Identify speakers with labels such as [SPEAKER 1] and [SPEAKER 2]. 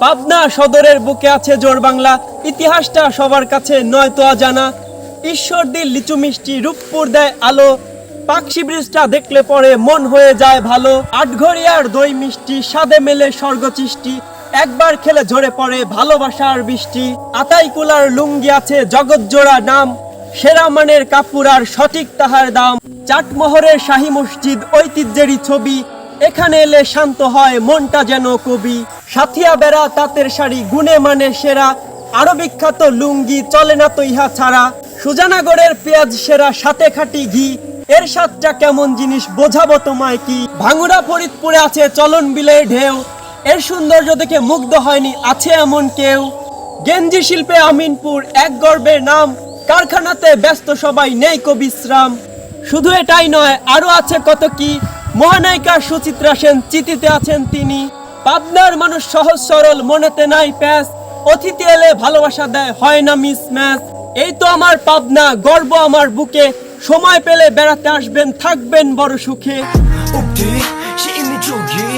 [SPEAKER 1] পাবনা সদরের বুকে আছে জোর বাংলা, ইতিহাসটা সবার কাছে নয়তো অজানা। ঈশ্বরদীর লিচু মিষ্টি রূপপুর দেয় আলো, পাকশি ব্রিজটা দেখলে পরে মন হয়ে যায় ভালো। আটঘরিয়ার দই মিষ্টি স্বাদে মেলে স্বর্গচিষ্টি, একবার খেলে ঝরে পড়ে ভালোবাসার বৃষ্টি। আতাইকুলার লুঙ্গি আছে জগৎ জোড়া নাম, সেরা মানের কাপড় আর সঠিক তাহার দাম। চাটমোহরের শাহী মসজিদ ঐতিহ্যেরই ছবি, এখানে এলে শান্ত হয় মনটা যেন কবি। সাথিয়া বেড়া তাঁতের শাড়ি গুণে মানে সেরা, আরো বিখ্যাত লুঙ্গি চলে না তো ইহা ছাড়া। সুজানাগড়ের পেঁয়াজ সেরা সাথে খাঁটি ঘি, এর স্বাদটা কেমন জিনিস বোঝাবো তোমায় কি। ভাঙ্গুড়া ফরিদপুরে আছে চলন বিলের ঢেউ, এর সৌন্দর্য দেখে মুগ্ধ হয়নি আছে এমন কেউ। গেঞ্জি শিল্পে আমিনপুর এক গর্বের নাম, কারখানাতে ব্যস্ত সবাই নেই কো বিশ্রাম। শুধু এটাই নয় আরো আছে কত কি, মহানায়িকা সুচিত্রা সেন চিঠিতে আছেন তিনি। পাবনার মানুষ সহজ সরল মনেতে নাই প্যাস, অতিথি এলে ভালোবাসা দেয় হয় না মিসম্যাচ। এই তো আমার পাবনা গর্ব আমার বুকে, সময় পেলে বেড়াতে আসবেন থাকবেন বড় সুখে।
[SPEAKER 2] 옥들이 시인이 조기